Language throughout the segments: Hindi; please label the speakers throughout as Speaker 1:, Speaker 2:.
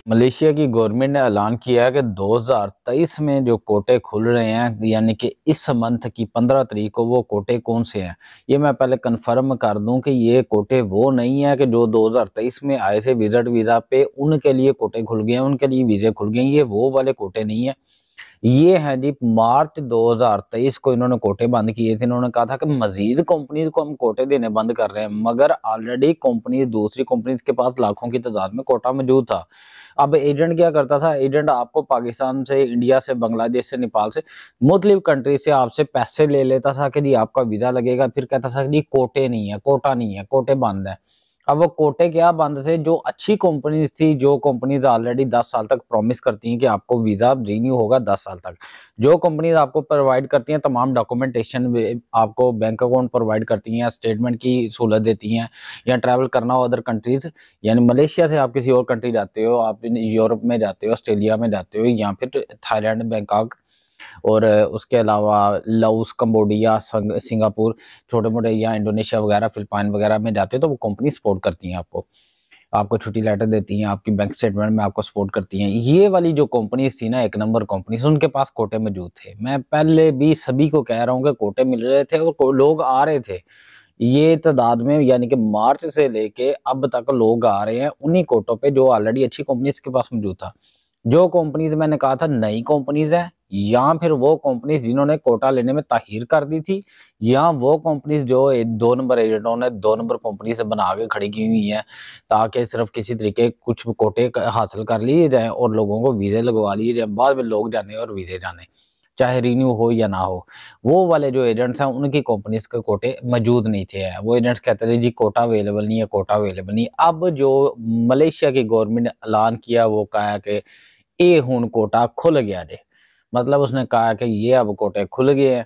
Speaker 1: मलेशिया की गवर्नमेंट ने ऐलान किया है कि 2023 में जो कोटे खुल रहे हैं, यानी कि इस मंथ की 15 तारीख को, वो कोटे कौन से हैं। ये मैं पहले कंफर्म कर दूं कि ये कोटे वो नहीं है कि जो 2023 में आए थे विजिट वीज़ा पे उनके लिए कोटे खुल गए हैं, उनके लिए वीज़े खुल गए हैं। ये वो वाले कोटे नहीं है। ये है जी, मार्च 2023 को इन्होंने कोटे बंद किए थे। इन्होंने कहा था कि मजीद कंपनीज को हम कोटे देने बंद कर रहे हैं, मगर ऑलरेडी कंपनीज, दूसरी कंपनीज के पास लाखों की तादाद में कोटा मौजूद था। अब एजेंट क्या करता था, एजेंट आपको पाकिस्तान से, इंडिया से, बांग्लादेश से, नेपाल से, मुख्तलिफ कंट्री से आपसे पैसे ले लेता था कि जी आपका वीजा लगेगा, फिर कहता था कि जी कोटे नहीं है, कोटा नहीं है, कोटे बंद है। अब वो कोटे क्या बंद थे, जो अच्छी कंपनीज थी, जो कंपनीज ऑलरेडी 10 साल तक प्रॉमिस करती हैं कि आपको वीजा रिन्यू होगा 10 साल तक, जो कंपनीज आपको प्रोवाइड करती हैं तमाम डॉक्यूमेंटेशन, आपको बैंक अकाउंट प्रोवाइड करती हैं, स्टेटमेंट की सहूलत देती हैं, या ट्रैवल करना हो अदर कंट्रीज, यानी मलेशिया से आप किसी और कंट्री जाते हो, आप यूरोप में जाते हो, ऑस्ट्रेलिया में जाते हो, या फिर थाईलैंड, बैंकॉक, और उसके अलावा लाओस, कंबोडिया, सिंगापुर, छोटे मोटे, या इंडोनेशिया वगैरह, फिलिपाइन वगैरह में जाते हो, तो वो कंपनी सपोर्ट करती हैं आपको, आपको छुट्टी लेटर देती हैं, आपकी बैंक स्टेटमेंट में आपको सपोर्ट करती हैं। ये वाली जो कंपनी थी ना, एक नंबर कंपनी, उनके पास कोटे मौजूद थे। मैं पहले भी सभी को कह रहा हूँ कि कोटे मिल रहे थे और लोग आ रहे थे ये तादाद में, यानी कि मार्च से लेके अब तक लोग आ रहे हैं उन्हीं कोटों पे जो ऑलरेडी अच्छी कंपनीज के पास मौजूद था। जो कंपनीज मैंने कहा था नई कंपनीज है, या फिर वो कंपनीज जिन्होंने कोटा लेने में ताहीर कर दी थी, या वो कंपनीज जो 2 नंबर एजेंटों ने 2 नंबर कंपनी से बना के खड़ी की हुई है, ताकि सिर्फ किसी तरीके कुछ कोटे हासिल कर लिए जाए और लोगों को वीजे लगवा लिए जाए, बाद में लोग जाने और वीजे जाने, चाहे रिन्यू हो या ना हो। वो वाले जो एजेंट्स हैं उनकी कंपनीज के कोटे मौजूद नहीं थे। वो एजेंट्स कहते थे जी कोटा अवेलेबल नहीं है, कोटा अवेलेबल नहीं। अब जो मलेशिया की गवर्नमेंट ने ऐलान किया, वो कहा कि ये हुन कोटा खुल गया जे, मतलब उसने कहा कि ये अब कोटे खुल गए हैं,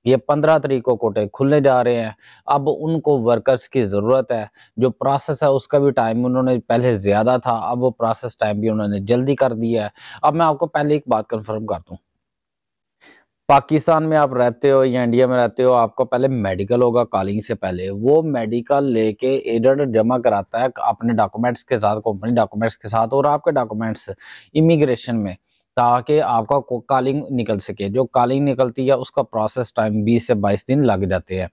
Speaker 1: ये 15 तारीख को कोटे खुलने जा रहे हैं। अब उनको वर्कर्स की जरूरत है, जो प्रोसेस है उसका भी टाइम उन्होंने पहले ज्यादा था, अब वो प्रोसेस टाइम भी उन्होंने जल्दी कर दिया है। अब मैं आपको पहले एक बात कंफर्म कर दूं, पाकिस्तान में आप रहते हो या इंडिया में रहते हो, आपका पहले मेडिकल होगा कॉलिंग से पहले। वो मेडिकल लेके एजेंट जमा कराता है अपने डॉक्यूमेंट्स के साथ, कंपनी डॉक्यूमेंट्स के साथ, और आपके डॉक्यूमेंट्स इमिग्रेशन में, ताकि आपका कॉलिंग निकल सके। जो कॉलिंग निकलती है उसका प्रोसेस टाइम 20 से 22 दिन लग जाते हैं।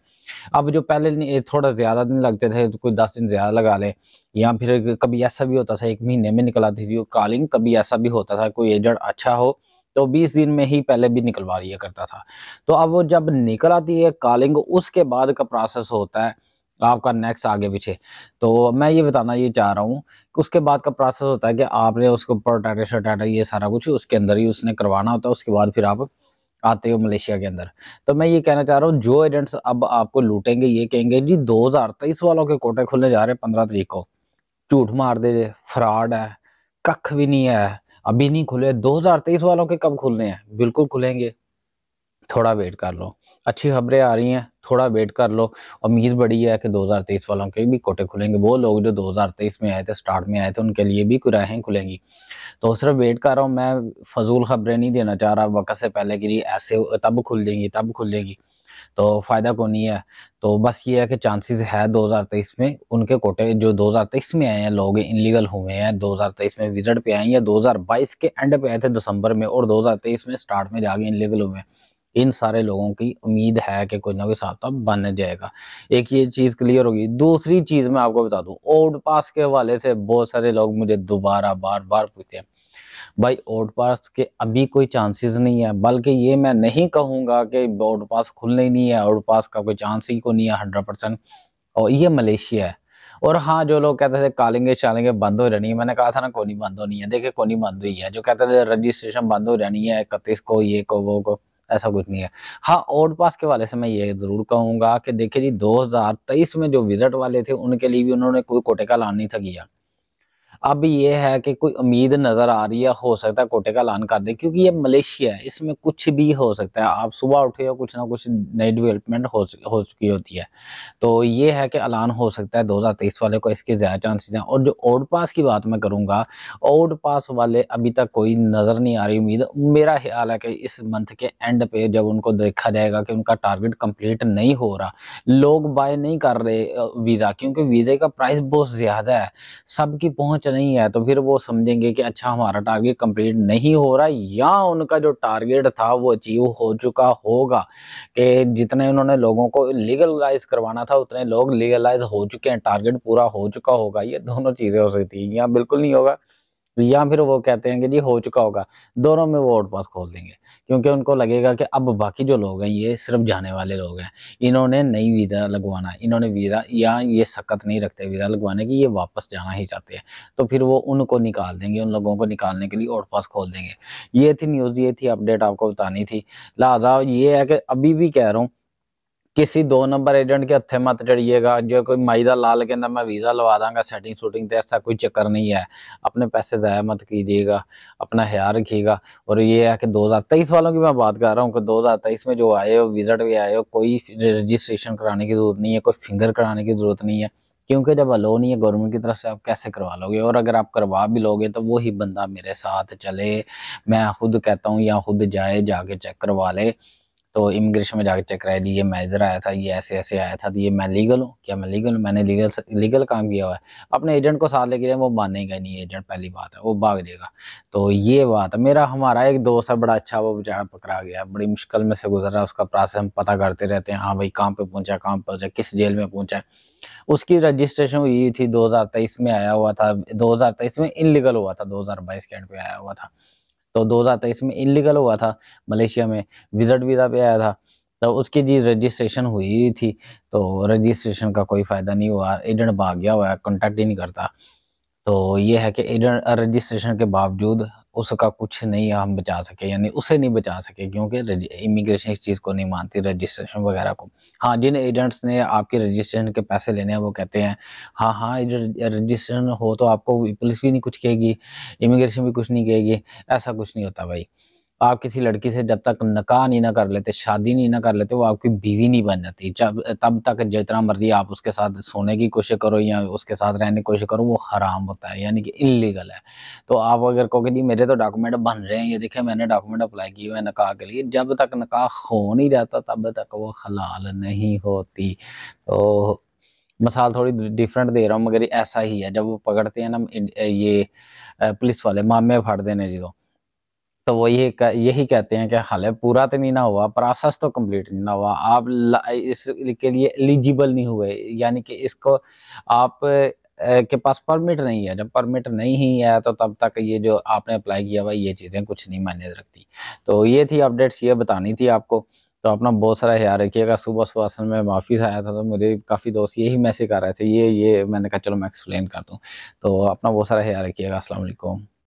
Speaker 1: अब जो पहले थोड़ा ज्यादा दिन लगते थे, तो कोई 10 दिन ज्यादा लगा ले, या फिर कभी ऐसा भी होता था 1 महीने में निकल आती थी कॉलिंग, कभी ऐसा भी होता था कोई एजेंट अच्छा हो तो 20 दिन में ही पहले भी निकलवा लिया करता था। तो अब वो जब निकल आती है कॉलिंग, उसके बाद का प्रोसेस होता है आपका नेक्स्ट आगे पीछे। तो मैं ये बताना ये चाह रहा हूँ कि उसके बाद का प्रोसेस होता है कि आपने उसको प्रोटाटा शटाटा ये सारा कुछ उसके अंदर ही उसने करवाना होता है, उसके बाद फिर आप आते हो मलेशिया के अंदर। तो मैं ये कहना चाह रहा हूँ, जो एजेंट्स अब आपको लूटेंगे, ये कहेंगे जी 2023 वालों के कोटे खुलने जा रहे हैं 15 तारीख को, झूठ मार दे, फ्रॉड है, कख भी नहीं है, अभी नहीं खुले। 2023 वालों के कब खुलने हैं? बिल्कुल खुलेंगे, थोड़ा वेट कर लो। अच्छी खबरें आ रही हैं, थोड़ा वेट कर लो। उम्मीद बड़ी है कि 2023 वालों के भी कोटे खुलेंगे। वो लोग जो 2023 में आए थे, स्टार्ट में आए थे, उनके लिए भी कुछ राहें खुलेंगी। तो सिर्फ वेट कर रहा हूँ मैं, फजूल खबरें नहीं देना चाह रहा वक्त से पहले कि जी ऐसे तब खुल जाएंगी, तब खुल जाएगी, तो फायदा को नहीं है। तो बस ये है कि चांसेस है 2023 में उनके कोटे, जो 2023 में आए हैं लोग इनलीगल हुए हैं, 2023 में विजिट पे आए हैं, या 2022 के एंड पे आए थे दिसंबर में, और 2023 में स्टार्ट में जाके इनलीगल हुए हैं, इन सारे लोगों की उम्मीद है कि कोई ना कोई हिसाब तो बन जाएगा। एक ये चीज क्लियर होगी। दूसरी चीज मैं आपको बता दूं, ओल्ड पास के हवाले से बहुत सारे लोग मुझे दोबारा बार बार पूछते हैं, भाई ओल्ड पास के अभी कोई चांसेस नहीं है, बल्कि ये मैं नहीं कहूंगा कि ओल्ड पास खुलने ही नहीं है, ओल्ड पास का कोई चांस ही को नहीं है 100%। और ये मलेशिया है। और हाँ, जो लोग कहते थे कालेंगे चालेंगे बंद हो जानी है, मैंने कहा था ना कोई नहीं बंद होनी है। देखिए कोई नहीं बंद हुई है। जो कहते थे रजिस्ट्रेशन बंद हो जानी है 31 को, ये को वो को, ऐसा कुछ नहीं है। हाँ, ओल्ड पास के वाले से मैं ये जरूर कहूंगा कि देखिए जी 2023 में जो विजिट वाले थे उनके लिए भी उन्होंने कोई कोटे का ऐलान नहीं था किया। अब ये है कि कोई उम्मीद नज़र आ रही है, हो सकता है कोटे का ऐलान कर दे, क्योंकि ये मलेशिया है, इसमें कुछ भी हो सकता है। आप सुबह उठे हो, कुछ ना कुछ नई डेवलपमेंट हो चुकी होती है। तो ये है कि ऐलान हो सकता है 2023 वाले को, इसके ज़्यादा चांसेस हैं। और जो ओड पास की बात मैं करूँगा, ओड पास वाले अभी तक कोई नज़र नहीं आ रही उम्मीद। मेरा ख्याल है कि इस मंथ के एंड पे जब उनको देखा जाएगा कि उनका टारगेट कंप्लीट नहीं हो रहा, लोग बाय नहीं कर रहे वीज़ा, क्योंकि वीज़े का प्राइस बहुत ज़्यादा है, सबकी पहुँच नहीं है, तो फिर वो समझेंगे कि अच्छा हमारा टारगेट कंप्लीट नहीं हो रहा, या उनका जो टारगेट था वो अचीव हो चुका होगा, कि जितने उन्होंने लोगों को लीगलाइज करवाना था उतने लोग लीगलाइज हो चुके हैं, टारगेट पूरा हो चुका होगा। ये दोनों चीजें हो सकती है, या बिल्कुल नहीं होगा, या फिर वो कहते हैं कि जी हो चुका होगा। दोनों में वो आउट पास खोल देंगे, क्योंकि उनको लगेगा कि अब बाकी जो लोग हैं ये सिर्फ जाने वाले लोग हैं, इन्होंने नई वीज़ा लगवाना है, इन्होंने वीज़ा, या ये सकत नहीं रखते वीज़ा लगवाने की, ये वापस जाना ही चाहते हैं, तो फिर वो उनको निकाल देंगे, उन लोगों को निकालने के लिए आउट पास खोल देंगे। ये थी न्यूज़, ये थी अपडेट आपको बतानी थी। लिहाजा ये है कि अभी भी कह रहा हूँ, किसी 2 नंबर एजेंट के हत्थे मत चढ़िएगा। जो कोई माई दा लाल कहता मैं वीज़ा लवा दांगा सेटिंग शूटिंग, तो ऐसा कोई चक्कर नहीं है। अपने पैसे ज़ाया मत कीजिएगा, अपना ख्याल रखिएगा। और ये है कि 2023 वालों की मैं बात कर रहा हूँ कि 2023 में जो आए हो, विजिट पे आए हो, कोई रजिस्ट्रेशन कराने की ज़रूरत नहीं है, कोई फिंगर कराने की ज़रूरत नहीं है, क्योंकि जब अलो नहीं है गवर्नमेंट की तरफ से, आप कैसे करवा लोगे? और अगर आप करवा भी लोगे तो वही बंदा मेरे साथ चले, मैं खुद कहता हूँ, या खुद जाए, जाके चेक करवा ले। तो इमिग्रेशन में जाके चेक कराया जी, ये मैं इधर आया था, ये ऐसे-ऐसे आया था, तो ये मैं लीगल हूँ? क्या मैं लीगल हूँ? मैंने लीगल काम किया हुआ है। अपने एजेंट को साथ लेके जाए, वो मानेगा नहीं एजेंट, पहली बात है, वो भाग जाएगा। तो ये बात है। हमारा एक दोस्त है बड़ा अच्छा, वो बेचारा पकड़ा गया, बड़ी मुश्किल में से गुज़रा, उसका प्रोसेस हम पता करते रहते हैं, हाँ भाई कहाँ पे पहुँचा, कहाँ पे पहुँचा, किस जेल में पहुँचा है। उसकी रजिस्ट्रेशन हुई थी 2023 में, आया हुआ था, 2023 में इल्लीगल हुआ था, 2022 के एंड पे आया हुआ था। तो 2023 में इल्लीगल हुआ था मलेशिया में, विज़िट वीज़ा पे आया था, तो उसकी जी रजिस्ट्रेशन हुई थी, तो रजिस्ट्रेशन का कोई फ़ायदा नहीं हुआ, एजेंट भाग गया हुआ है, कॉन्टैक्ट ही नहीं करता। तो ये है कि एजेंट रजिस्ट्रेशन के बावजूद उसका कुछ नहीं हम बचा सके, यानी उसे नहीं बचा सके, क्योंकि इमिग्रेशन इस चीज़ को नहीं मानती, रजिस्ट्रेशन वगैरह को। हाँ, जिन एजेंट्स ने आपके रजिस्ट्रेशन के पैसे लेने हैं वो कहते हैं हाँ हाँ, रजिस्ट्रेशन हो तो आपको पुलिस भी नहीं कुछ कहेगी, इमिग्रेशन भी कुछ नहीं कहेगी। ऐसा कुछ नहीं होता भाई। आप किसी लड़की से जब तक निकाह नहीं ना कर लेते, शादी नहीं ना कर लेते, वो आपकी बीवी नहीं बन जाती। जब तब तक जितना मर्ज़ी आप उसके साथ सोने की कोशिश करो या उसके साथ रहने की कोशिश करो, वो हराम होता है, यानी कि इल्लीगल है। तो आप अगर कहोगे जी मेरे तो डॉक्यूमेंट बन रहे हैं, ये देखिए मैंने डॉक्यूमेंट अप्लाई किए हुए हैं निकाह के लिए, जब तक निकाह हो नहीं जाता तब तक वो हलाल नहीं होती। तो मिसाल थोड़ी डिफरेंट दे रहा हूँ, मगर ये ऐसा ही है। जब वो पकड़ते हैं ना ये पुलिस वाले मामे फाड़ देने जी, तो वो यही कहते हैं कि हाले पूरा तो नहीं ना हुआ, प्रोसेस तो कंप्लीट नहीं ना हुआ, आप इसके लिए एलिजिबल नहीं हुए, यानी कि इसको आप के पास परमिट नहीं है। जब परमिट नहीं ही है तो तब तक ये जो आपने अप्लाई किया हुआ, ये चीज़ें कुछ नहीं मायने रखती। तो ये थी अपडेट्स, ये बतानी थी आपको। तो अपना बहुत सारा ख्याल रखिएगा। सुबह-सुबह असल में मैं ऑफ़िस आया था, तो मुझे काफ़ी दोस्त यही मैसेज कर रहे थे, ये मैंने कहा चलो मैं एक्सप्लेन कर दूँ। तो अपना बहुत सारा ख्याल रखिएगा। अस्सलाम वालेकुम।